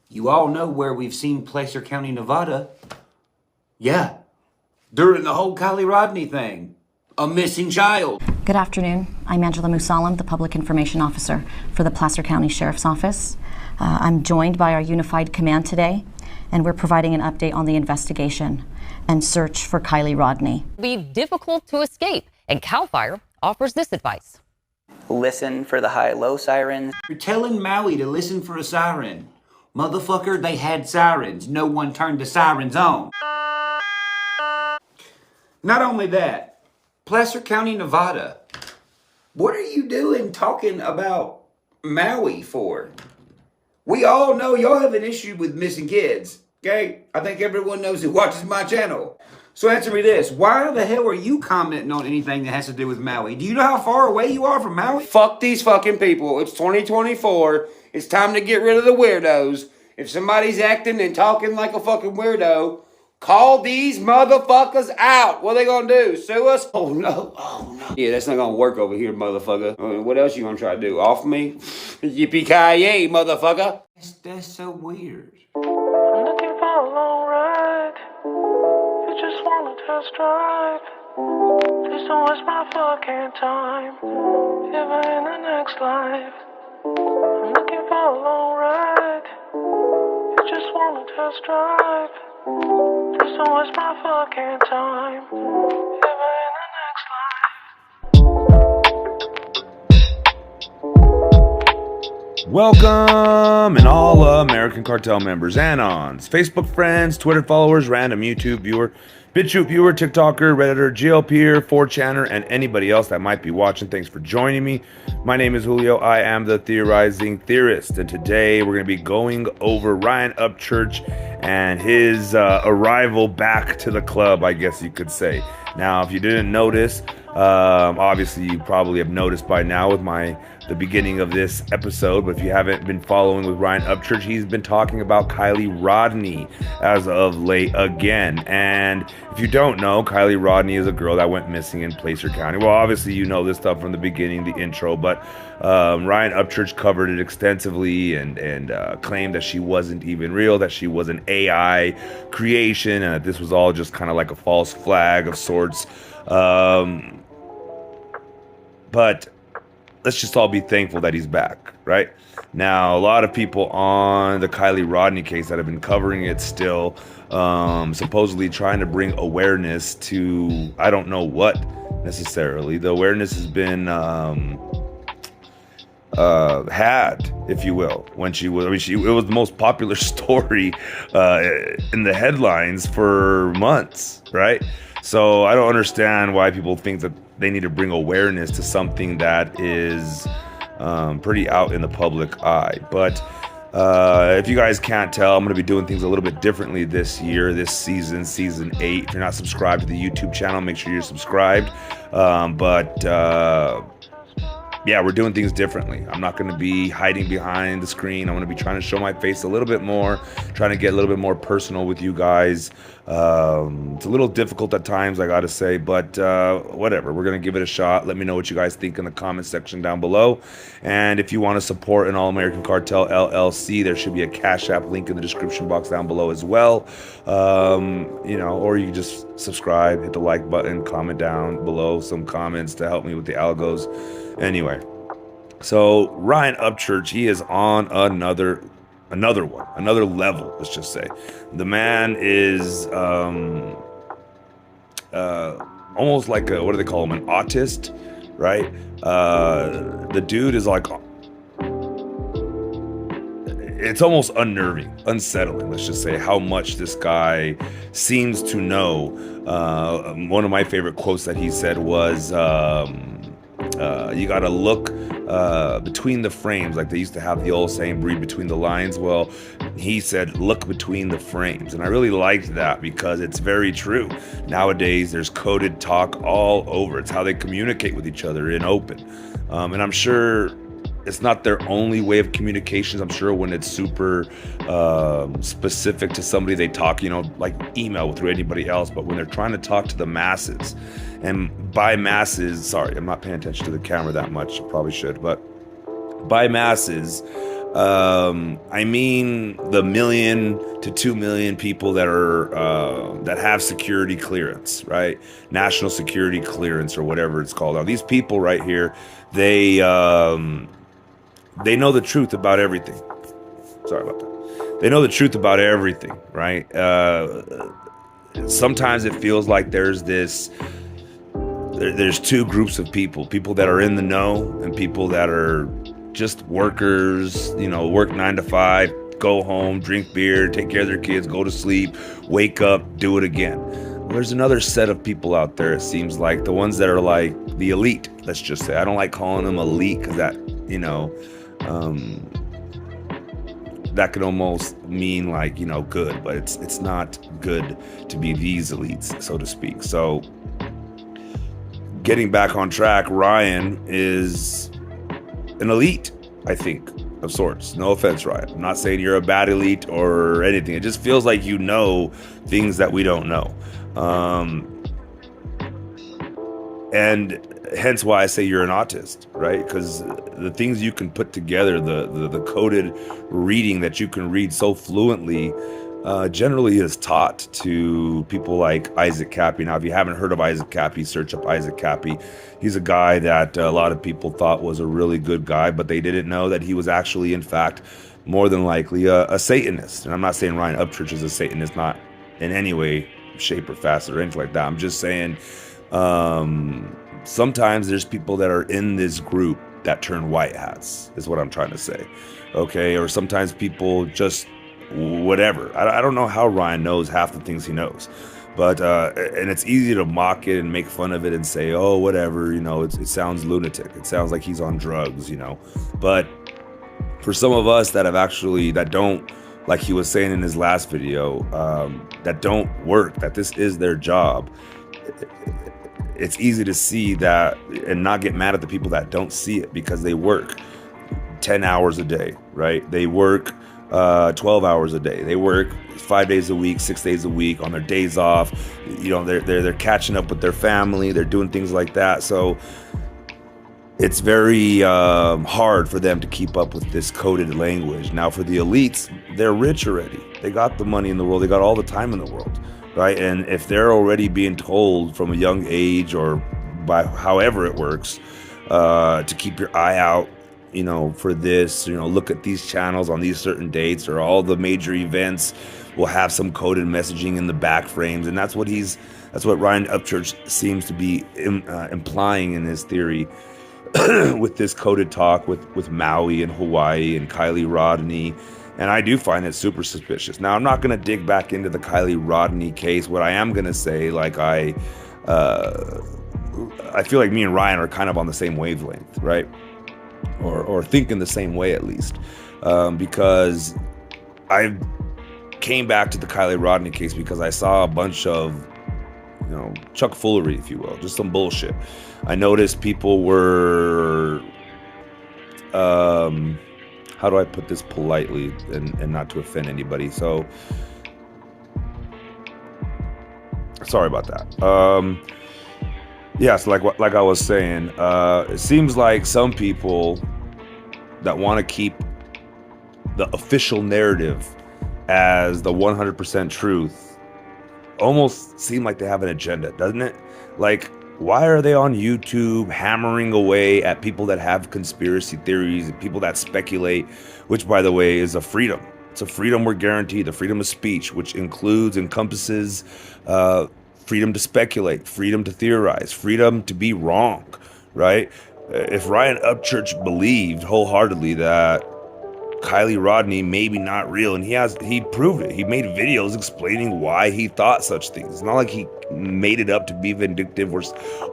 You all know where we've seen Placer County, Nevada. Yeah, during the whole Kiely Rodni thing. A missing child. Good afternoon. I'm Angela Musalam, the Public Information Officer for the Placer County Sheriff's Office. I'm joined by our Unified Command today, and we're providing an update on the investigation and search for Kiely Rodni. Be difficult to escape, and CAL FIRE offers this advice. Listen for the high-low sirens. You're telling Maui to listen for a siren. Motherfucker, they had sirens. No one turned the sirens on. Not only that, Placer County, Nevada. What are you doing talking about Maui for? We all know y'all have an issue with missing kids, okay? I think everyone knows who watches my channel. So answer me this, why the hell are you commenting on anything that has to do with Maui? Do you know how far away you are from Maui? Fuck these fucking people. It's 2024. It's time to get rid of the weirdos. If somebody's acting and talking like a fucking weirdo, call these motherfuckers out. What are they gonna do? Sue us? Oh no, oh no. Yeah, that's not gonna work over here, motherfucker. What else you gonna try to do? Off me? Yippee-ki-yay, motherfucker. That's so weird. I'm looking for a long ride. You just wanna test drive. Please don't waste my fucking time. Even in the next life. I'm looking for a long ride. You just wanna test drive. Please don't waste my fucking time. Even in the next life. Welcome, and all American Cartel members, Anons, Facebook friends, Twitter followers, random YouTube viewer, BitChute viewer, TikToker, Redditor, GLPer, 4chaner, and anybody else that might be watching. Thanks for joining me. My name is Julio. I am the Theorizing Theorist, and today we're going to be going over Ryan Upchurch and his arrival back to the club, I guess you could say. Now, if you didn't notice, obviously you probably have noticed by now with the beginning of this episode, but if you haven't been following with Ryan Upchurch, he's been talking about Kiely Rodni as of late again. And if you don't know, Kiely Rodni is a girl that went missing in Placer County. Well, obviously you know this stuff from the beginning, the intro, but Ryan Upchurch covered it extensively and claimed that she wasn't even real, that she was an AI creation, and that this was all just kind of like a false flag of sorts. But let's just all be thankful that he's back, right? Now, a lot of people on the Kiely Rodni case that have been covering it still, supposedly trying to bring awareness to, I don't know what necessarily. The awareness has been had, if you will, when she was, it was the most popular story in the headlines for months, right? So I don't understand why people think that they need to bring awareness to something that is pretty out in the public eye. But if you guys can't tell, I'm going to be doing things a little bit differently this year, this season 8. If you're not subscribed to the YouTube channel, make sure you're subscribed. Yeah, we're doing things differently. I'm not going to be hiding behind the screen. I'm going to be trying to show my face a little bit more, trying to get a little bit more personal with you guys. It's a little difficult at times, I got to say, but whatever. We're going to give it a shot. Let me know what you guys think in the comment section down below. And if you want to support an All-American Cartel LLC, there should be a Cash App link in the description box down below as well. Or you can just subscribe, hit the like button, comment down below some comments to help me with the algos. Anyway, so Ryan Upchurch, he is on another level, let's just say. The man is almost like what do they call him, an autist, right? The dude is like, it's almost unnerving, unsettling, let's just say, how much this guy seems to know. One of my favorite quotes that he said was, you gotta look between the frames, like they used to have the old saying, read between the lines. Well, he said, look between the frames. And I really liked that because it's very true. Nowadays, there's coded talk all over. It's how they communicate with each other in open. And I'm sure it's not their only way of communications. I'm sure when it's super specific to somebody, they talk, like email through anybody else. But when they're trying to talk to the masses, and by masses, sorry, I'm not paying attention to the camera that much. I probably should, but by masses, I mean the 1 million to 2 million people that are that have security clearance, right? National security clearance or whatever it's called. Now these people right here, they know the truth about everything. Sorry about that. They know the truth about everything, right? Sometimes it feels like there's two groups of people that are in the know and people that are just workers, work 9 to 5, go home, drink beer, take care of their kids, go to sleep, wake up, do it again. There's another set of people out there, it seems like, the ones that are like the elite, let's just say. I don't like calling them elite because that, that could almost mean like, good, but it's not good to be these elites, so to speak. So getting back on track, Ryan is an elite, I think, of sorts. No offense, Ryan. I'm not saying you're a bad elite or anything. It just feels like you know things that we don't know. And hence why I say you're an autist, right? Because the things you can put together, the coded reading that you can read so fluently, generally is taught to people like Isaac Cappy. Now, if you haven't heard of Isaac Cappy, search up Isaac Cappy. He's a guy that a lot of people thought was a really good guy, but they didn't know that he was actually, in fact, more than likely a Satanist. And I'm not saying Ryan Upchurch is a Satanist, not in any way, shape, or facet or anything like that. I'm just saying sometimes there's people that are in this group that turn white hats, is what I'm trying to say. Okay, or sometimes people just whatever. I don't know how Ryan knows half the things he knows, but and it's easy to mock it and make fun of it and say, oh, whatever, it sounds lunatic, it sounds like he's on drugs, but for some of us that don't, like he was saying in his last video, that don't work, that this is their job, it's easy to see that and not get mad at the people that don't see it, because they work 10 hours a day, right? They work 12 hours a day. They work 5 days a week, 6 days a week on their days off. They're catching up with their family. They're doing things like that. So it's very hard for them to keep up with this coded language. Now, for the elites, they're rich already. They got the money in the world. They got all the time in the world, right? And if they're already being told from a young age, or by however it works, to keep your eye out, for this, look at these channels on these certain dates, or all the major events will have some coded messaging in the back frames. And that's what Ryan Upchurch seems to be implying in his theory with this coded talk with Maui and Hawaii and Kiely Rodni. And I do find it super suspicious. Now, I'm not going to dig back into the Kiely Rodni case. What I am going to say, like I feel like me and Ryan are kind of on the same wavelength, right? Or thinking the same way, at least, because I came back to the Kiely Rodni case because I saw a bunch of, chuck foolery, if you will, just some bullshit. I noticed people were, how do I put this politely and not to offend anybody? So, sorry about that. Yes, like I was saying, it seems like some people that want to keep the official narrative as the 100% truth almost seem like they have an agenda, doesn't it? Like, why are they on YouTube hammering away at people that have conspiracy theories and people that speculate, which, by the way, is a freedom. It's a freedom we're guaranteed, the freedom of speech, which encompasses freedom to speculate, freedom to theorize, freedom to be wrong, right? If Ryan Upchurch believed wholeheartedly that Kiely Rodni maybe not real, and he proved it. He made videos explaining why he thought such things. It's not like he made it up to be vindictive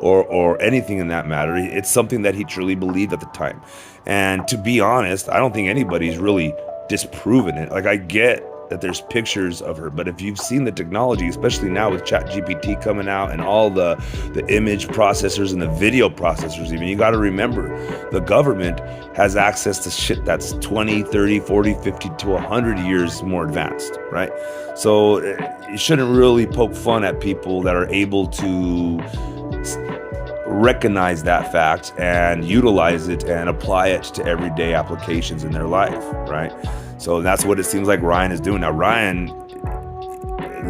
or anything in that matter. It's something that he truly believed at the time. And to be honest, I don't think anybody's really disproven it. Like, I get that there's pictures of her, but if you've seen the technology, especially now with ChatGPT coming out and all the image processors and the video processors, even, you got to remember the government has access to shit that's 20, 30, 40, 50 to 100 years more advanced, right? So you shouldn't really poke fun at people that are able to recognize that fact and utilize it and apply it to everyday applications in their life, right? So that's what it seems like Ryan is doing. Now, Ryan,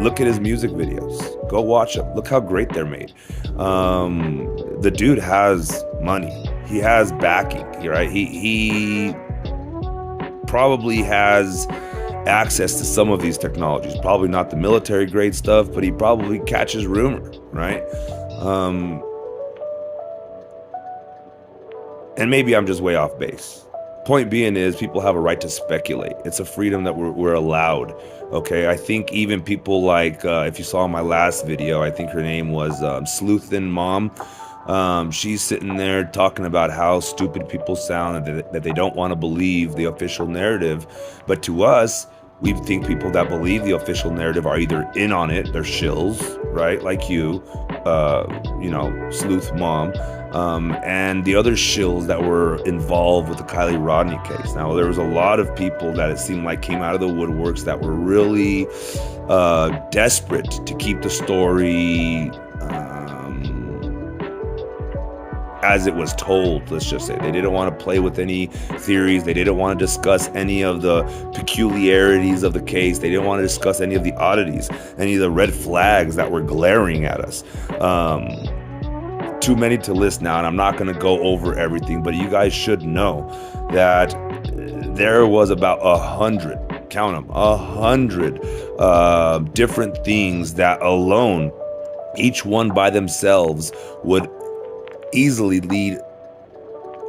look at his music videos. Go watch them. Look how great they're made. The dude has money. He has backing, right? He probably has access to some of these technologies. Probably not the military grade stuff, but he probably catches rumor, right? And maybe I'm just way off base. Point being is people have a right to speculate. It's a freedom that we're allowed. Okay, I think even people like, if you saw my last video, I think her name was Sleuthin' Mom. She's sitting there talking about how stupid people sound and that they don't want to believe the official narrative. But to us, we think people that believe the official narrative are either in on it, they're shills, right? Like you know, Sleuth Mom, and the other shills that were involved with the Kiely Rodni case. Now, there was a lot of people that it seemed like came out of the woodworks that were really desperate to keep the story as it was told, let's just say. They didn't want to play with any theories. They didn't want to discuss any of the peculiarities of the case. They didn't want to discuss any of the oddities, any of the red flags that were glaring at us. Too many to list now, and I'm not going to go over everything, but you guys should know that there was about 100, count them, 100 different things that alone, each one by themselves, would easily lead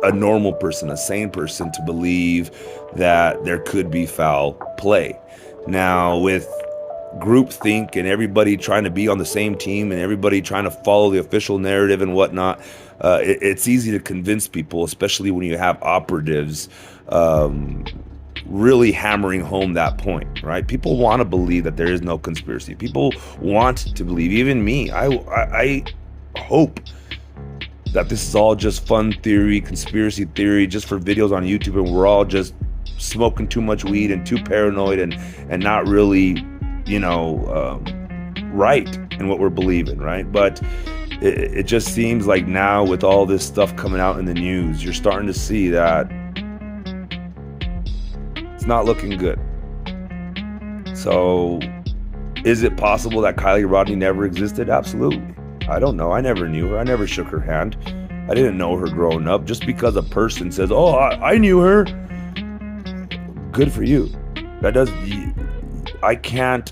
a normal person, a sane person, to believe that there could be foul play. Now, with groupthink and everybody trying to be on the same team and everybody trying to follow the official narrative and whatnot, it's easy to convince people, especially when you have operatives really hammering home that point, right? People want to believe that there is no conspiracy. People want to believe, even me, I hope that this is all just fun theory, conspiracy theory, just for videos on YouTube, and we're all just smoking too much weed and too paranoid and not really, you know, right in what we're believing, right? But it just seems like now, with all this stuff coming out in the news, you're starting to see that it's not looking good. So is it possible that Kiely Rodni never existed? Absolutely. I don't know. I never knew her. I never shook her hand. I didn't know her growing up. Just because a person says, oh, I knew her, good for you. That does, I can't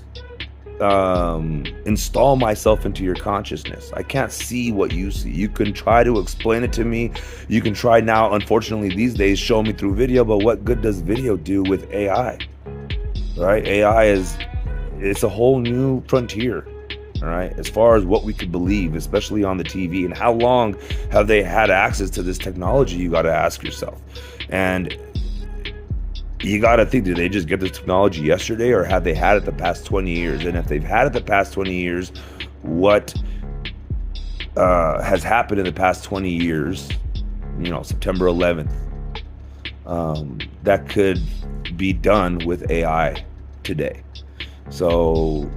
install myself into your consciousness. I can't see what you see. You can try to explain it to me. You can try now, unfortunately, these days, show me through video, but what good does video do with AI? Right? AI it's a whole new frontier. All right, as far as what we could believe, especially on the TV, and how long have they had access to this technology, you got to ask yourself. And you got to think, did they just get this technology yesterday, or have they had it the past 20 years? And if they've had it the past 20 years, what has happened in the past 20 years, you know, September 11th, that could be done with AI today. So,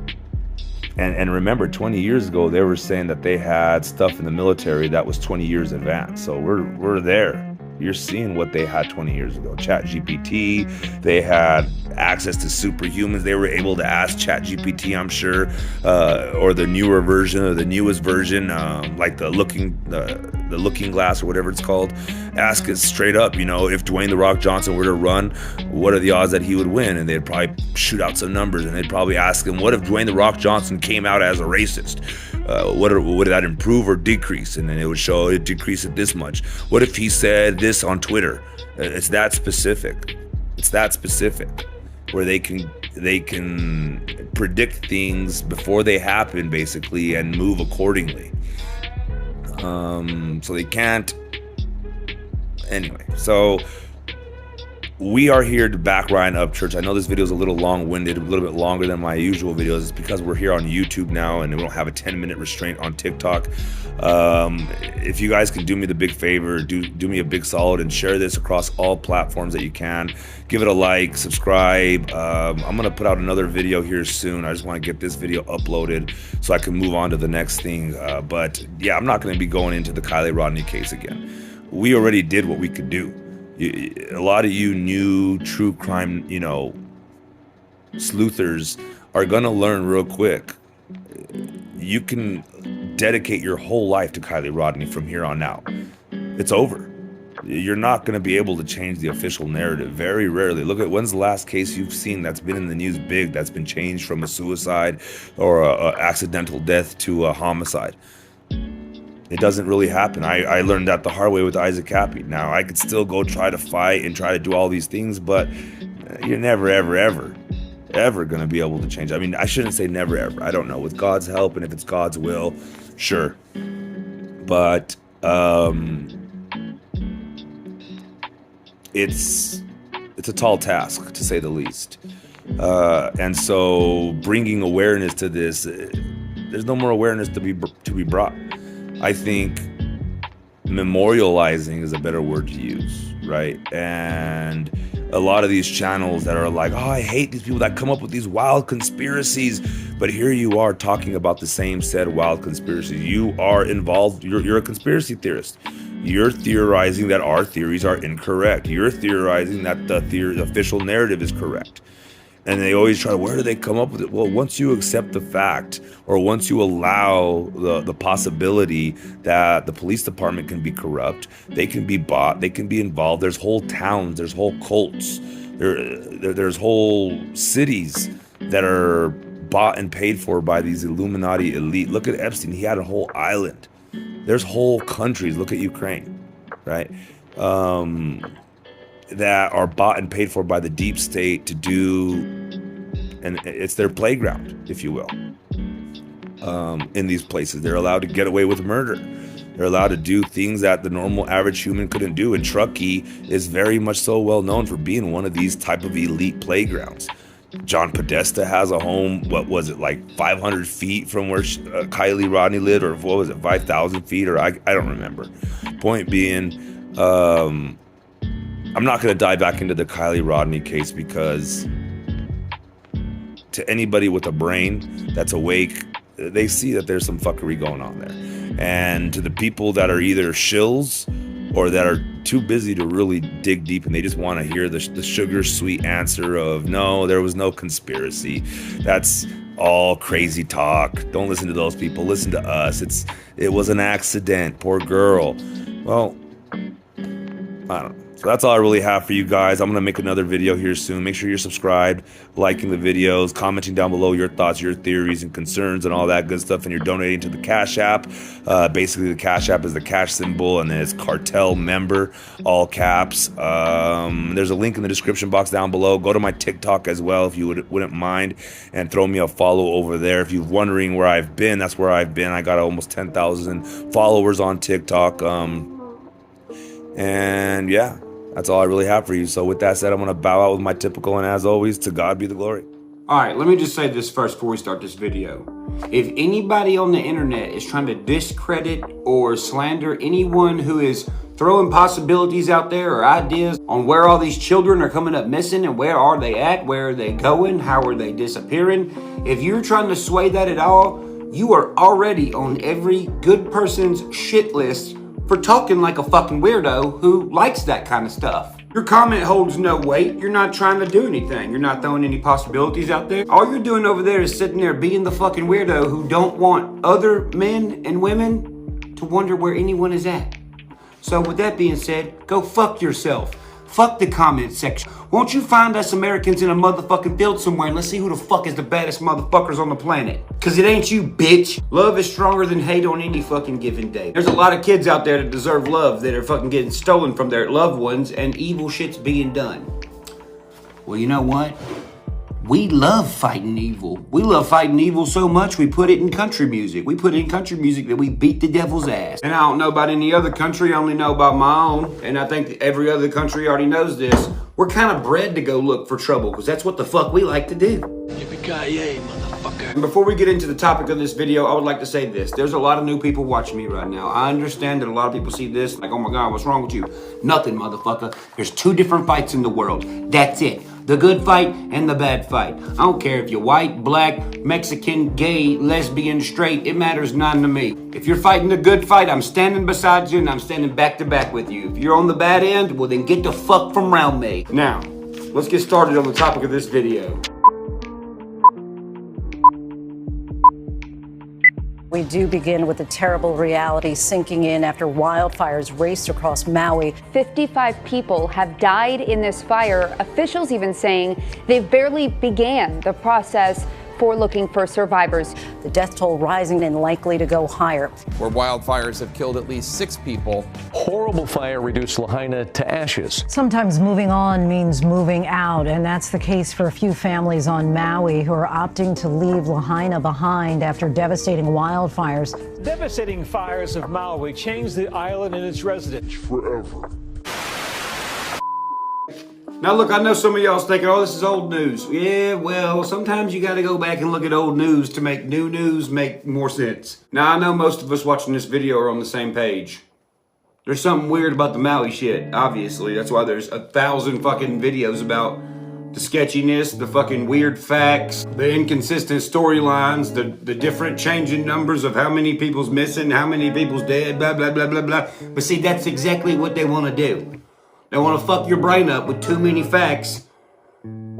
and remember, 20 years ago, they were saying that they had stuff in the military that was 20 years advanced. So we're there. You're seeing what they had 20 years ago. ChatGPT, they had access to superhumans. They were able to ask ChatGPT, I'm sure, or the newer version or the newest version, like the looking glass or whatever it's called. Ask it straight up, you know, if Dwayne "The Rock" Johnson were to run, what are the odds that he would win? And they'd probably shoot out some numbers, and they'd probably ask him, what if Dwayne "The Rock" Johnson came out as a racist? Would that improve or decrease? And then it would show it decrease it this much. What if he said this on Twitter? It's that specific. It's that specific, where they can predict things before they happen, basically, and move accordingly. So they can't. Anyway, so we are here to back Ryan Upchurch. I know this video is a little long-winded, a little bit longer than my usual videos. It's because we're here on YouTube now and we don't have a 10-minute restraint on TikTok. If you guys can do me the big favor, do me a big solid and share this across all platforms that you can. Give it a like, subscribe. I'm gonna put out another video here soon. I just want to get this video uploaded so I can move on to the next thing. But yeah, I'm not gonna be going into the Kiely Rodni case again. We already did what we could do. A lot of you new true crime, you know, sleuthers are gonna learn real quick. You can dedicate your whole life to Kiely Rodni from here on out. It's over. You're not gonna be able to change the official narrative. Very rarely. Look at when's the last case you've seen that's been in the news big, that's been changed from a suicide or a accidental death to a homicide. It doesn't really happen. I learned that the hard way with Isaac Cappy. Now, I could still go try to fight and try to do all these things, but you're never, ever going to be able to change. I mean, I shouldn't say never, ever. I don't know. With God's help and if it's God's will, sure. But it's a tall task, to say the least. And so bringing awareness to this, there's no more awareness to be brought. I think memorializing is a better word to use, right? And a lot of these channels that are like, oh, I hate these people that come up with these wild conspiracies, but here you are talking about the same said wild conspiracies. You are involved, you're a conspiracy theorist. You're theorizing that our theories are incorrect. You're theorizing that the official narrative is correct. And they always try, where do they come up with it? Well, once you accept the fact, or once you allow the possibility that the police department can be corrupt, they can be bought, they can be involved. There's whole towns, there's whole cults, there's whole cities that are bought and paid for by these Illuminati elite. Look at Epstein, he had a whole island. There's whole countries, look at Ukraine, right? That are bought and paid for by the deep state to do, and it's their playground, if you will. In these places, they're allowed to get away with murder. They're allowed to do things that the normal average human couldn't do. And Truckee is very much so well known for being one of these type of elite playgrounds. John Podesta has a home, what was it, like 500 feet from where Kiely Rodni lived, or what was it, 5,000 feet, or I don't remember. Point being, I'm not going to dive back into the Kiely Rodni case because to anybody with a brain that's awake, they see that there's some fuckery going on there. And to the people that are either shills or that are too busy to really dig deep and they just want to hear the sugar sweet answer of, no, there was no conspiracy. That's all crazy talk. Don't listen to those people. Listen to us. It was an accident. Poor girl. Well, I don't know. So that's all I really have for you guys. I'm going to make another video here soon. Make sure you're subscribed, liking the videos, commenting down below your thoughts, your theories and concerns and all that good stuff. And you're donating to the Cash App. Basically, the Cash App is the cash symbol and then it's cartel member, all caps. There's a link in the description box down below. Go to my TikTok as well if you wouldn't mind and throw me a follow over there. If you're wondering where I've been, that's where I've been. I got almost 10,000 followers on TikTok. And yeah. That's all I really have for you. So with that said, I'm going to bow out with my typical, and as always, to God be the glory. All right, let me just say this first before we start this video. If anybody on the internet is trying to discredit or slander anyone who is throwing possibilities out there or ideas on where all these children are coming up missing and where are they at, where are they going, how are they disappearing, if you're trying to sway that at all, you are already on every good person's shit list for talking like a fucking weirdo who likes that kind of stuff. Your comment holds no weight. You're not trying to do anything. You're not throwing any possibilities out there. All you're doing over there is sitting there being the fucking weirdo who don't want other men and women to wonder where anyone is at. So with that being said, go fuck yourself. Fuck the comment section. Won't you find us Americans in a motherfucking field somewhere and let's see who the fuck is the baddest motherfuckers on the planet. Cause it ain't you, bitch. Love is stronger than hate on any fucking given day. There's a lot of kids out there that deserve love that are fucking getting stolen from their loved ones and evil shit's being done. Well, you know what? We love fighting evil. We love fighting evil so much we put it in country music. We put it in country music that we beat the devil's ass. And I don't know about any other country, I only know about my own. And I think every other country already knows this. We're kind of bred to go look for trouble because that's what the fuck we like to do. Yippee-ki-yay, motherfucker. And before we get into the topic of this video, I would like to say this. There's a lot of new people watching me right now. I understand that a lot of people see this like, oh my God, what's wrong with you? Nothing, motherfucker. There's two different fights in the world. That's it. The good fight and the bad fight. I don't care if you're white, black, Mexican, gay, lesbian, straight. It matters none to me. If you're fighting the good fight, I'm standing beside you and I'm standing back to back with you. If you're on the bad end, well then get the fuck from around me. Now, let's get started on the topic of this video. We do begin with the terrible reality sinking in after wildfires raced across Maui. 55 people have died in this fire. Officials even saying they've barely began the process for looking for survivors. The death toll rising and likely to go higher. Where wildfires have killed at least 6 people. Horrible fire reduced Lahaina to ashes. Sometimes moving on means moving out, and that's the case for a few families on Maui who are opting to leave Lahaina behind after devastating wildfires. Devastating fires of Maui changed the island and its residents forever. Now look, I know some of y'all's thinking, oh, this is old news. Yeah, well, sometimes you gotta go back and look at old news to make new news make more sense. Now I know most of us watching this video are on the same page. There's something weird about the Maui shit, obviously. That's why there's 1,000 fucking videos about the sketchiness, the fucking weird facts, the inconsistent storylines, the different changing numbers of how many people's missing, how many people's dead, blah, blah, blah, blah, blah. But see, that's exactly what they wanna do. They want to fuck your brain up with too many facts.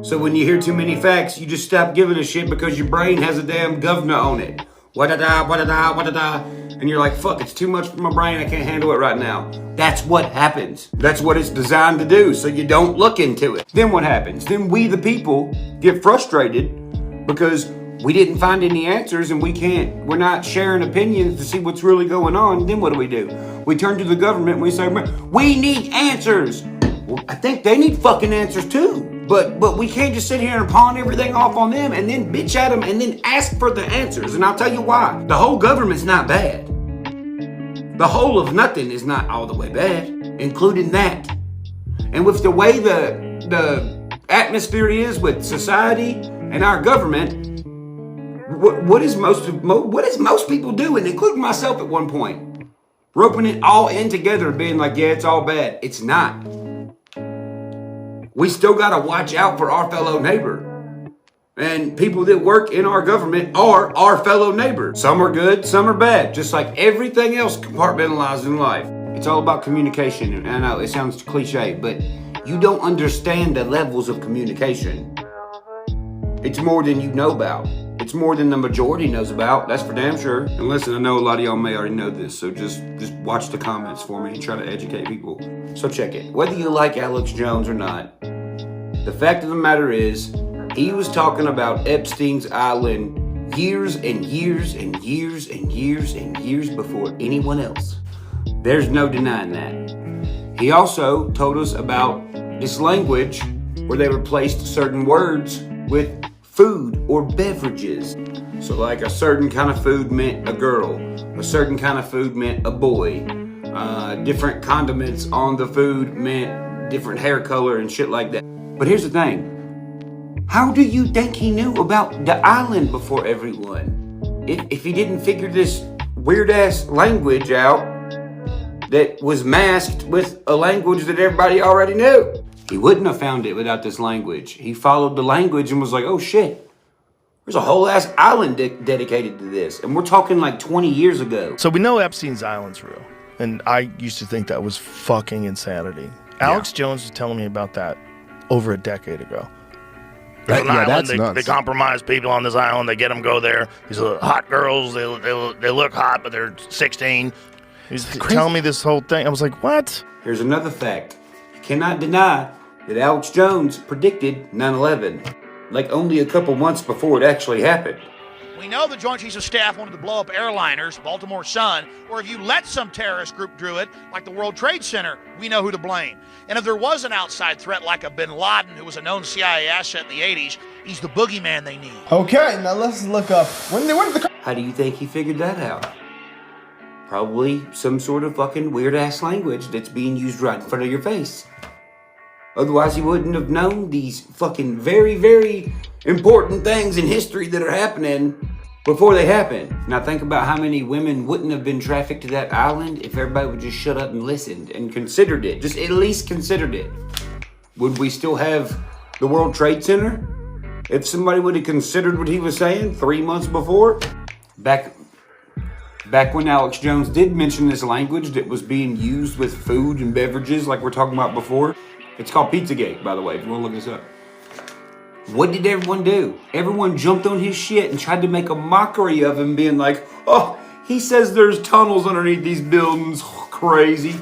So when you hear too many facts, you just stop giving a shit because your brain has a damn governor on it. Wa-da-da, wa-da-da, wa-da-da. And you're like, fuck, it's too much for my brain. I can't handle it right now. That's what happens. That's what it's designed to do, so you don't look into it. Then what happens? Then we, the people, get frustrated because we didn't find any answers and we're not sharing opinions to see what's really going on. Then what do? We turn to the government and we say, we need answers. Well, I think they need fucking answers too. But we can't just sit here and pawn everything off on them and then bitch at them and then ask for the answers. And I'll tell you why. The whole government's not bad. The whole of nothing is not all the way bad, including that. And with the way the atmosphere is with society and our government, what is most people doing, including myself at one point? Roping it all in together and being like, yeah, it's all bad. It's not. We still got to watch out for our fellow neighbor. And people that work in our government are our fellow neighbors. Some are good, some are bad. Just like everything else compartmentalized in life. It's all about communication. And I know it sounds cliche, but you don't understand the levels of communication. It's more than you know about. It's more than the majority knows about, that's for damn sure. And listen, I know a lot of y'all may already know this, so just watch the comments for me and try to educate people. So check it. Whether you like Alex Jones or not, the fact of the matter is, he was talking about Epstein's Island years and years and years and years and years before anyone else. There's no denying that. He also told us about this language where they replaced certain words with food or beverages. So like a certain kind of food meant a girl, a certain kind of food meant a boy, different condiments on the food meant different hair color and shit like that. But here's the thing. How do you think he knew about the island before everyone? If he didn't figure this weird ass language out that was masked with a language that everybody already knew. He wouldn't have found it without this language. He followed the language and was like, oh shit, there's a whole ass island dedicated to this. And we're talking like 20 years ago. So we know Epstein's Island's real. And I used to think that was fucking insanity. Alex Jones was telling me about that over a decade ago. That's nuts. They compromise people on this island. They get them go there. These are hot girls. They look hot, but they're 16. He's telling me this whole thing. I was like, what? Here's another fact. You cannot deny that Alex Jones predicted 9/11, like only a couple months before it actually happened. We know the Joint Chiefs of Staff wanted to blow up airliners, Baltimore Sun, or if you let some terrorist group do it, like the World Trade Center, we know who to blame. And if there was an outside threat like a bin Laden, who was a known CIA asset in the 80s, he's the boogeyman they need. Okay, now let's look up. How do you think he figured that out? Probably some sort of fucking weird-ass language that's being used right in front of your face. Otherwise, he wouldn't have known these fucking very, very important things in history that are happening before they happen. Now think about how many women wouldn't have been trafficked to that island if everybody would just shut up and listened and considered it. Just at least considered it. Would we still have the World Trade Center if somebody would have considered what he was saying 3 months before? Back when Alex Jones did mention this language that was being used with food and beverages like we're talking about before. It's called Pizzagate, by the way, if you want to look this up. What did everyone do? Everyone jumped on his shit and tried to make a mockery of him, being like, oh, he says there's tunnels underneath these buildings. Crazy.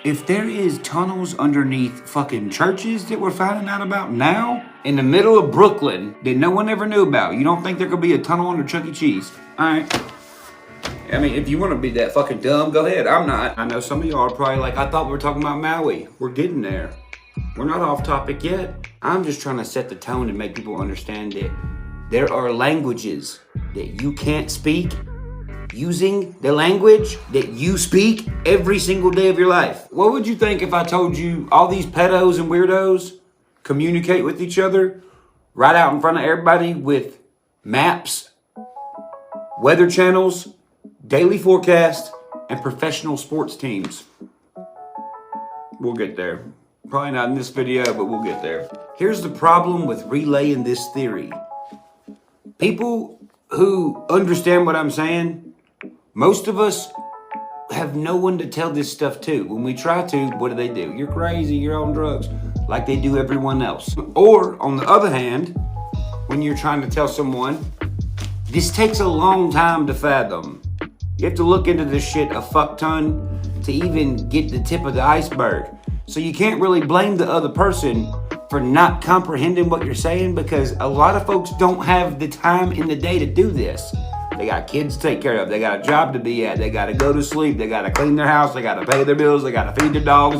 If there is tunnels underneath fucking churches that we're finding out about now, in the middle of Brooklyn, that no one ever knew about, you don't think there could be a tunnel under Chuck E. Cheese? Alright. I mean, if you want to be that fucking dumb, go ahead. I'm not. I know some of y'all are probably like, I thought we were talking about Maui. We're getting there. We're not off topic yet. I'm just trying to set the tone and make people understand that there are languages that you can't speak using the language that you speak every single day of your life. What would you think if I told you all these pedos and weirdos communicate with each other right out in front of everybody with maps, weather channels, daily forecast, and professional sports teams? We'll get there. Probably not in this video, but we'll get there. Here's the problem with relaying this theory. People who understand what I'm saying, most of us have no one to tell this stuff to. When we try to, what do? You're crazy, you're on drugs, like they do everyone else. Or, on the other hand, when you're trying to tell someone, this takes a long time to fathom. You have to look into this shit a fuck ton to even get the tip of the iceberg. So you can't really blame the other person for not comprehending what you're saying, because a lot of folks don't have the time in the day to do this. They got kids to take care of. They got a job to be at. They got to go to sleep. They got to clean their house. They got to pay their bills. They got to feed their dogs.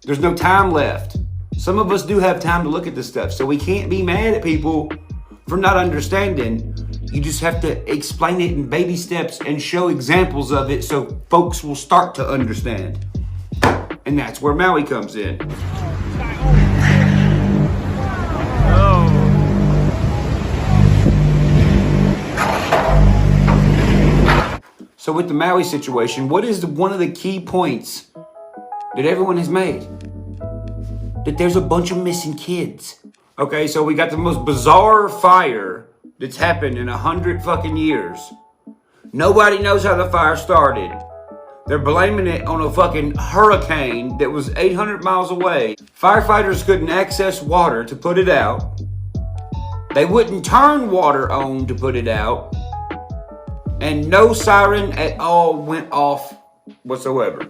There's no time left. Some of us do have time to look at this stuff. So we can't be mad at people for not understanding. You just have to explain it in baby steps and show examples of it so folks will start to understand. And that's where Maui comes in. So with the Maui situation, what is one of the key points that everyone has made? That there's a bunch of missing kids. Okay, so we got the most bizarre fire that's happened in 100 fucking years. Nobody knows how the fire started. They're blaming it on a fucking hurricane that was 800 miles away. Firefighters couldn't access water to put it out. They wouldn't turn water on to put it out. And no siren at all went off whatsoever.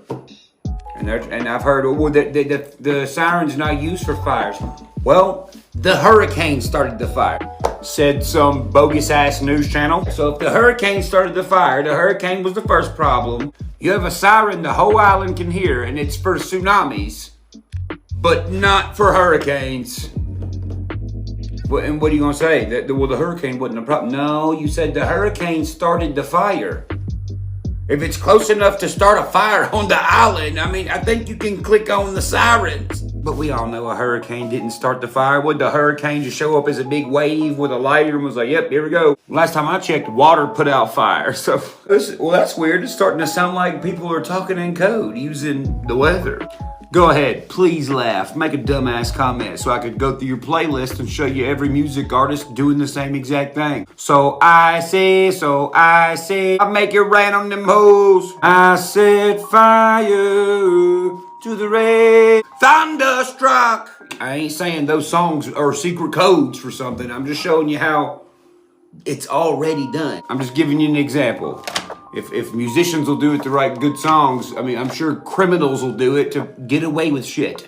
And I've heard, well, the siren's not used for fires. Well, the hurricane started the fire, said some bogus ass news channel. So if the hurricane started the fire, the hurricane was the first problem. You have a siren the whole island can hear, and it's for tsunamis, but not for hurricanes. And what are you going to say? Well, the hurricane wasn't a problem. No, you said the hurricane started the fire. If it's close enough to start a fire on the island, I mean, I think you can click on the sirens. But we all know a hurricane didn't start the fire. Would the hurricane just show up as a big wave with a lighter and was like, yep, here we go. Last time I checked, water put out fire. So, well, that's weird. It's starting to sound like people are talking in code using the weather. Go ahead, please laugh. Make a dumbass comment so I could go through your playlist and show you every music artist doing the same exact thing. So I say, I make it rain on them hoes. I set fire to the red, thunderstruck. I ain't saying those songs are secret codes for something. I'm just showing you how it's already done. I'm just giving you an example. If musicians will do it to write good songs, I mean, I'm sure criminals will do it to get away with shit.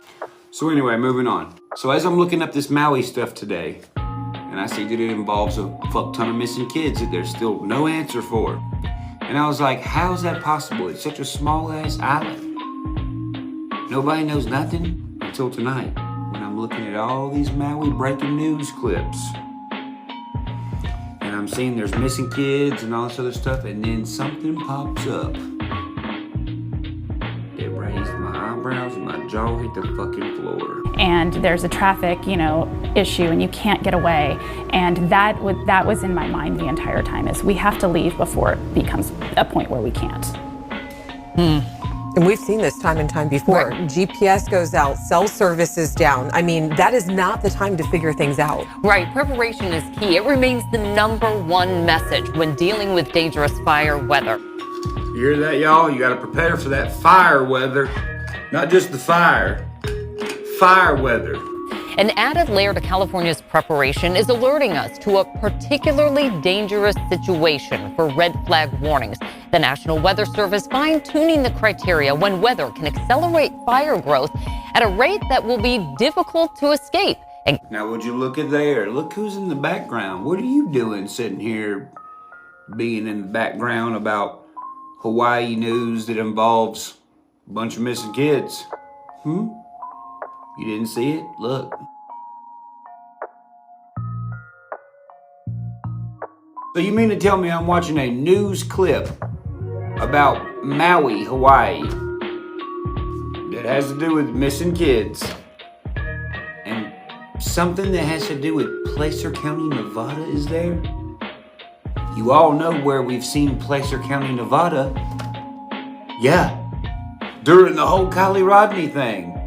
So anyway, moving on. So as I'm looking up this Maui stuff today, and and I see that it involves a fuck ton of missing kids that there's still no answer for. And I was like, how is that possible? It's such a small ass island. Nobody knows nothing until tonight when I'm looking at all these Maui breaking news clips. And I'm seeing there's missing kids and all this other stuff, and then something pops up. It raised my eyebrows and my jaw hit the fucking floor. And there's a traffic, issue, and you can't get away. And that was in my mind the entire time, is we have to leave before it becomes a point where we can't. And we've seen this time and time before. Right. GPS goes out, cell service is down. I mean, that is not the time to figure things out. Right, preparation is key. It remains the #1 message when dealing with dangerous fire weather. You hear that, y'all? You gotta prepare for that fire weather. Not just the fire weather. An added layer to California's preparation is alerting us to a particularly dangerous situation for red flag warnings. The National Weather Service fine-tuning the criteria when weather can accelerate fire growth at a rate that will be difficult to escape. And now, would you look at there? Look who's in the background. What are you doing sitting here being in the background about Hawaii news that involves a bunch of missing kids? You didn't see it? Look. So you mean to tell me I'm watching a news clip about Maui, Hawaii, that has to do with missing kids, and something that has to do with Placer County, Nevada is there? You all know where we've seen Placer County, Nevada. Yeah, during the whole Kiely Rodni thing.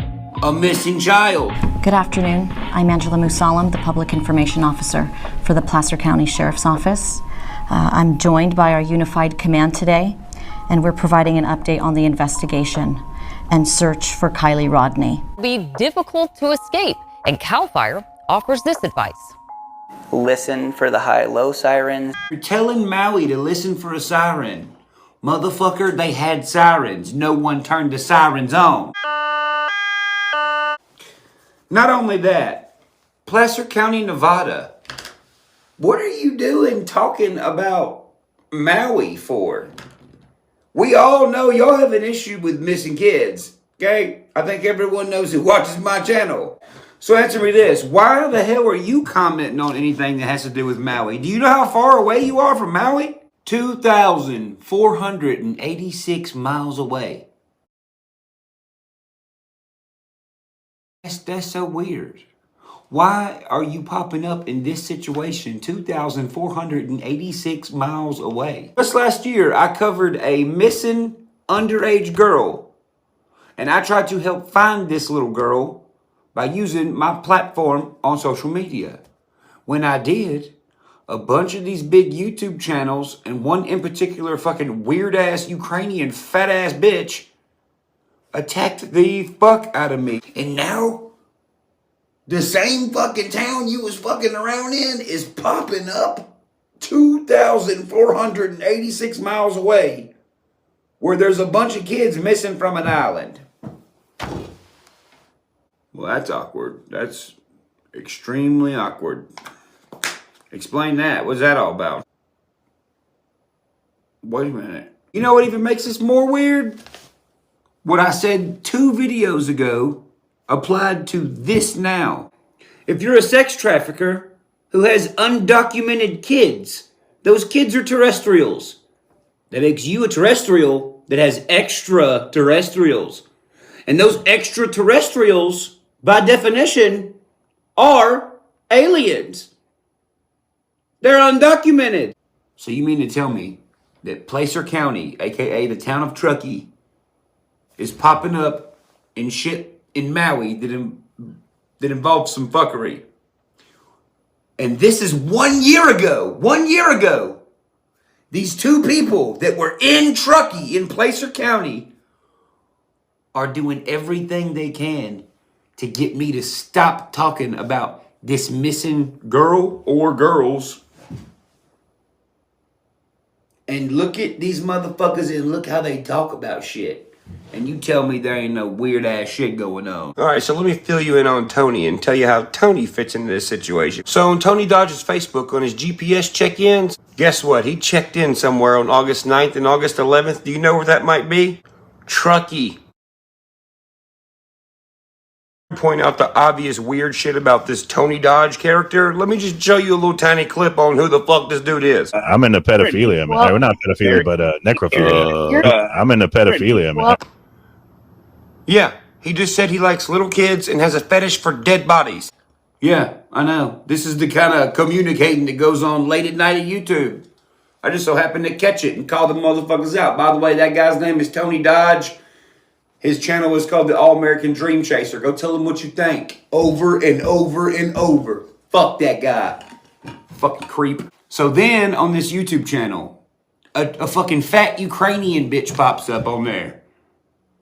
A missing child. Good afternoon. I'm Angela Musalam, the Public Information Officer for the Placer County Sheriff's Office. I'm joined by our Unified Command today, and we're providing an update on the investigation and search for Kiely Rodni. Be difficult to escape, and CAL FIRE offers this advice. Listen for the high-low sirens. You're telling Maui to listen for a siren. Motherfucker, they had sirens. No one turned the sirens on. Not only that, Placer County, Nevada. What are you doing talking about Maui for? We all know y'all have an issue with missing kids, okay? I think everyone knows who watches my channel. So answer me this, why the hell are you commenting on anything that has to do with Maui? Do you know how far away you are from Maui? 2,486 miles away. That's so weird. Why are you popping up in this situation 2,486 miles away? Just last year, I covered a missing underage girl. And I tried to help find this little girl by using my platform on social media. When I did, a bunch of these big YouTube channels, and one in particular fucking weird-ass Ukrainian fat-ass bitch, attacked the fuck out of me. And now, the same fucking town you was fucking around in is popping up 2,486 miles away, where there's a bunch of kids missing from an island. Well, that's awkward. That's extremely awkward. Explain that. What's that all about? Wait a minute. You know what even makes this more weird? What I said 2 videos ago applied to this now. If you're a sex trafficker who has undocumented kids, those kids are terrestrials. That makes you a terrestrial that has extraterrestrials. And those extraterrestrials, by definition, are aliens. They're undocumented. So you mean to tell me that Placer County, aka the town of Truckee, is popping up in shit in Maui that involves some fuckery? And this is 1 year ago. 1 year ago. These 2 people that were in Truckee in Placer County are doing everything they can to get me to stop talking about this missing girl or girls. And look at these motherfuckers and look how they talk about shit. And you tell me there ain't no weird ass shit going on. All right, so let me fill you in on Tony and tell you how Tony fits into this situation. So on Tony Dodge's Facebook, on his GPS check-ins, guess what? He checked in somewhere on August 9th and August 11th. Do you know where that might be? Truckee. Point out the obvious weird shit about this Tony Dodge character. Let me just show you a little tiny clip on who the fuck this dude is. I'm into pedophilia, man. We're not pedophilia, but necrophilia. I'm into pedophilia, man. Yeah, he just said he likes little kids and has a fetish for dead bodies. Yeah, I know. This is the kind of communicating that goes on late at night at YouTube. I just so happened to catch it and call the motherfuckers out. By the way, that guy's name is Tony Dodge. His channel is called the All-American Dream Chaser. Go tell him what you think. Over and over and over. Fuck that guy. Fucking creep. So then, on this YouTube channel, a fucking fat Ukrainian bitch pops up on there.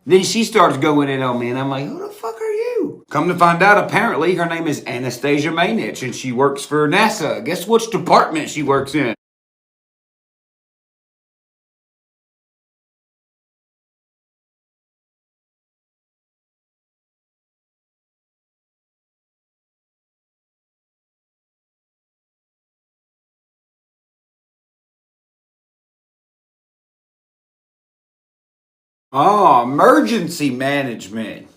Then she starts going in on me, and I'm like, who the fuck are you? Come to find out, apparently, her name is Anastasia Mainich, and she works for NASA. Guess which department she works in? Oh, emergency management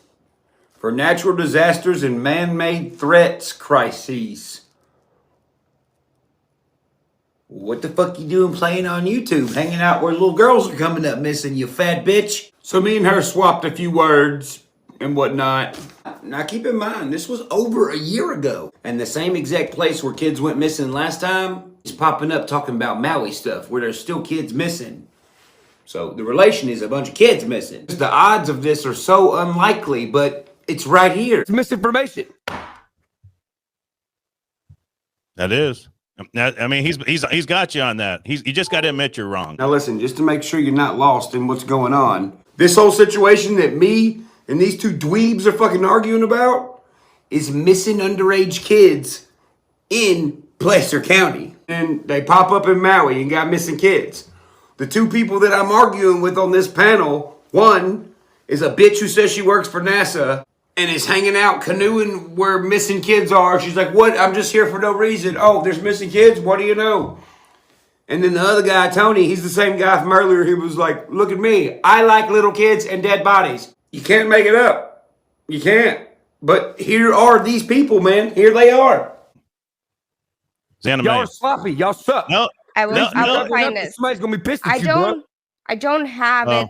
for natural disasters and man-made threats crises. What the fuck you doing playing on YouTube, hanging out where little girls are coming up missing, you fat bitch? So me and her swapped a few words and whatnot. Now keep in mind, this was over a year ago. And the same exact place where kids went missing last time is popping up talking about Maui stuff, where there's still kids missing. So the relation is a bunch of kids missing. The odds of this are so unlikely, but it's right here. It's misinformation. That is. I mean, he's got you on that. You just got to admit you're wrong. Now listen, just to make sure you're not lost in what's going on, this whole situation that me and these two dweebs are fucking arguing about is missing underage kids in Placer County. And they pop up in Maui and got missing kids. The two people that I'm arguing with on this panel, one is a bitch who says she works for NASA and is hanging out canoeing where missing kids are. She's like, what? I'm just here for no reason. Oh, there's missing kids? What do you know? And then the other guy, Tony, he's the same guy from earlier. He was like, look at me. I like little kids and dead bodies. You can't make it up. You can't. But here are these people, man. Here they are. Y'all are sloppy. Y'all suck. No. I will find it. Somebody's gonna be pissed at you, bro. I don't have it.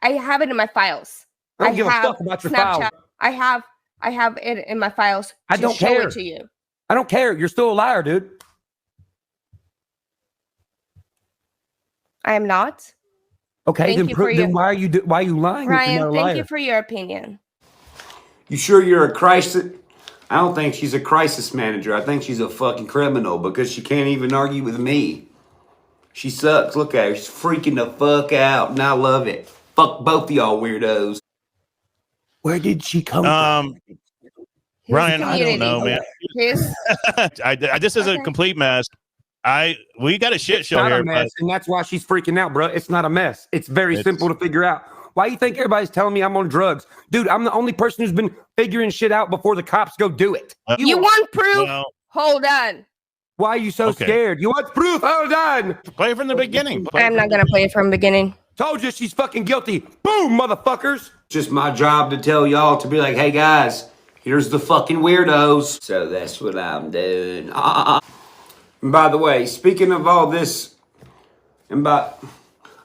I have it in my files. I don't give a fuck about your Snapchat. files. I have it in my files. I don't show care. it to you. I don't care. You're still a liar, dude. I am not. Okay, Thank you for your- then why are you lying? if you're Ryan, not a thank liar? you for your opinion. You sure you're a crisis? I don't think she's a crisis manager. I think she's a fucking criminal because she can't even argue with me. She sucks. Look at her. She's freaking the fuck out, and I love it. Fuck both of y'all weirdos. Where did she come from? Ryan, I don't know, man. His? This is a complete mess. We got a shit It's show not here. a mess, and that's why she's freaking out, bro. It's not a mess. It's very simple to figure out. Why you think everybody's telling me I'm on drugs? Dude, I'm the only person who's been figuring shit out before the cops go do it. You want proof? Hold on. Why are you so scared? You want proof? Hold on. Play from the beginning. I'm not gonna play it from the beginning. Told you she's fucking guilty. Boom, motherfuckers. Just my job to tell y'all to be like, hey guys, here's the fucking weirdos. So that's what I'm doing. And by the way, speaking of all this,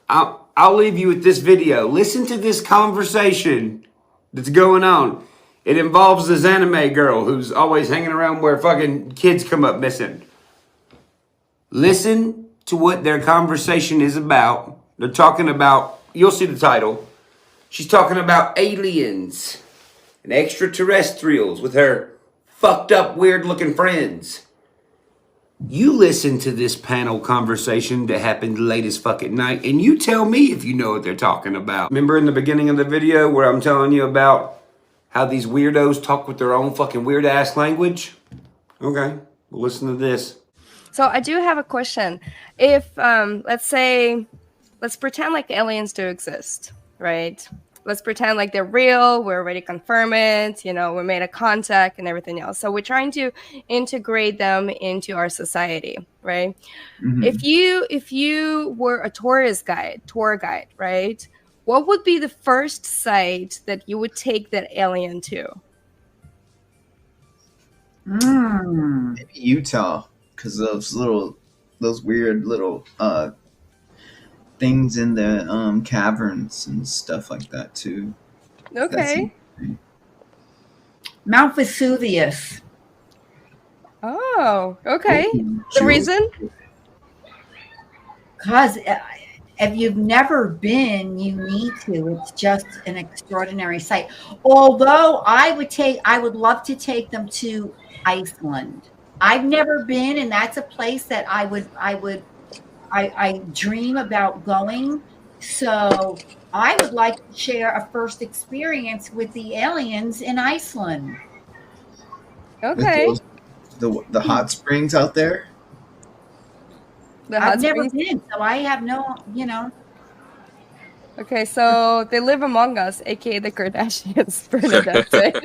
I'll leave you with this video. Listen to this conversation that's going on. It involves this anime girl who's always hanging around where fucking kids come up missing. Listen to what their conversation is about. They're talking about, you'll see the title. She's talking about aliens and extraterrestrials with her fucked up, weird looking friends. You listen to this panel conversation that happened late as fuck at night, and you tell me if you know what they're talking about. Remember in the beginning of the video where I'm telling you about how these weirdos talk with their own fucking weird ass language? Okay, well listen to this. So I do have a question. If let's pretend like aliens do exist, right? Let's pretend like they're real. We're already confirmed it. You know, we made a contact and everything else. So we're trying to integrate them into our society, right? Mhm. If you were a tour guide, right? What would be the first site that you would take that alien to? Maybe Utah, because those weird little things in the caverns and stuff like that too. Okay. Mount Vesuvius. Oh, okay. The Jules. reason? Because if you've never been, you need to. It's just an extraordinary sight. Although I would love to take them to Iceland. I've never been, and that's a place that I dream about going. So I would like to share a first experience with the aliens in Iceland. Okay. The hot springs out there. I've never been, so I have no, you know. Okay, so they live among us, aka the Kardashians. Bernadette said.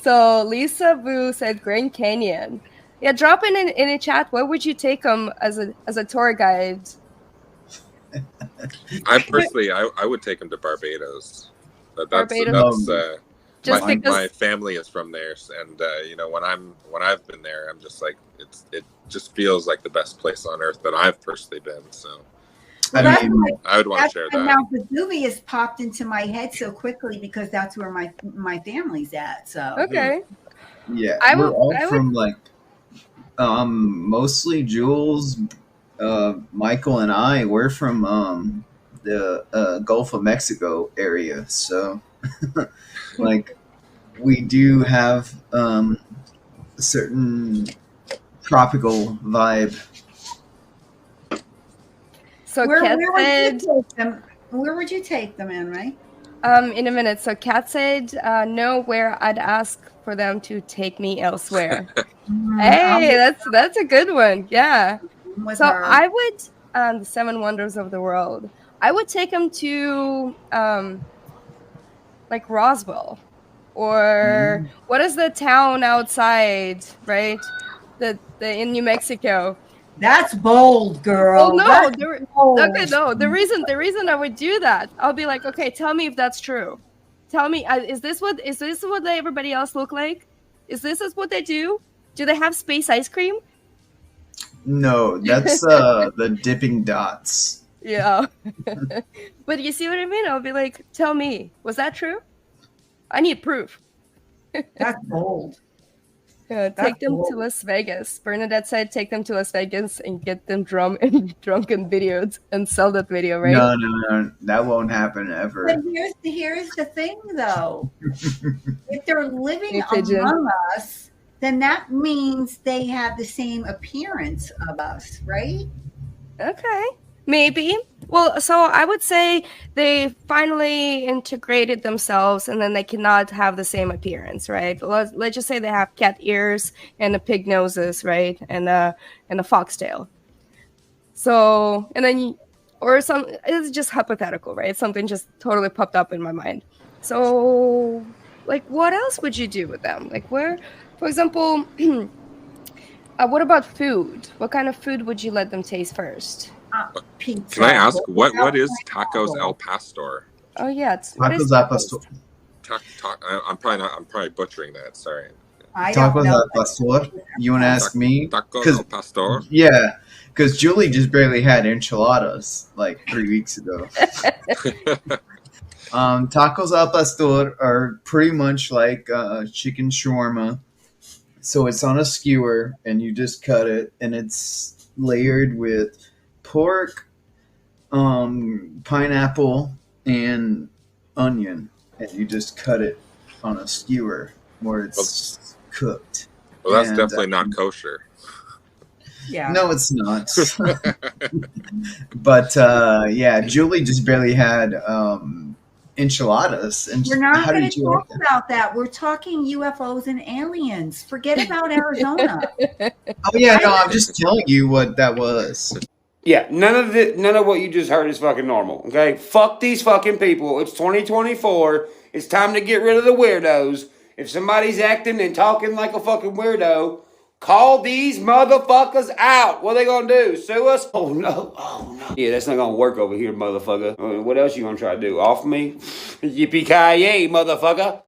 So Lisa Vu said Grand Canyon. Yeah, drop in a chat. Where would you take them as a tour guide? I personally, I would take them to Barbados. Barbados? That's my family is from there, and you know, when I've been there, I'm just like it just feels like the best place on earth that I've personally been. So I would want to share that. Mount Vesuvius popped into my head so quickly because that's where my family's at. So okay, yeah, we're all from like mostly Jules, Michael, and I. We're from the Gulf of Mexico area, so like we do have a certain tropical vibe. So where Kat would said, you take them? Where would you take them in, right? In a minute. So Kat said, no, where I'd ask for them to take me elsewhere. Hey, that's a good one. Yeah. So I would, the Seven Wonders of the World. I would take them to, like Roswell, or what is the town outside, right? The in New Mexico. That's bold, girl. Oh no! That's bold. Okay, no. The reason I would do that, I'll be like, okay, tell me if that's true. Tell me, is this what everybody else look like? Is this what they do? Do they have space ice cream? No, that's the dipping dots. Yeah. But you see what I mean? I'll be like, tell me, was that true? I need proof. That's bold. Yeah, take them to Las Vegas. Bernadette said take them to Las Vegas and get them drunken videos and sell that video, right? No, that won't happen ever. But here's the thing, though. If they're living among us, then that means they have the same appearance of us, right? Okay, maybe. Well, so I would say they finally integrated themselves, and then they cannot have the same appearance, right? Let's just say they have cat ears and a pig noses, right, and a foxtail. So, and then it's just hypothetical, right? Something just totally popped up in my mind. So, like, what else would you do with them? Like, where, for example, what about food? What kind of food would you let them taste first? Pizza. Can I ask what is tacos al pastor? Oh yeah, tacos al pastor. I'm probably butchering that. Sorry. Tacos al pastor. You want to ask me? Tacos al pastor. Yeah, because Julie just barely had enchiladas like 3 weeks ago. Tacos al pastor are pretty much like chicken shawarma. So it's on a skewer, and you just cut it, and it's layered with pork, pineapple, and onion, and you just cut it on a skewer where it's cooked. Well, that's definitely not kosher. Yeah. No, it's not. But yeah, Julie just barely had enchiladas. And we're not going to talk about that. We're talking UFOs and aliens. Forget about Arizona. Oh yeah, no, I'm just telling you what that was. Yeah, none of what you just heard is fucking normal, okay? Fuck these fucking people. It's 2024. It's time to get rid of the weirdos. If somebody's acting and talking like a fucking weirdo, call these motherfuckers out. What are they gonna do? Sue us? Oh no. Yeah, that's not gonna work over here, motherfucker. What else you gonna try to do? Off me? Yippee-ki-yay, motherfucker.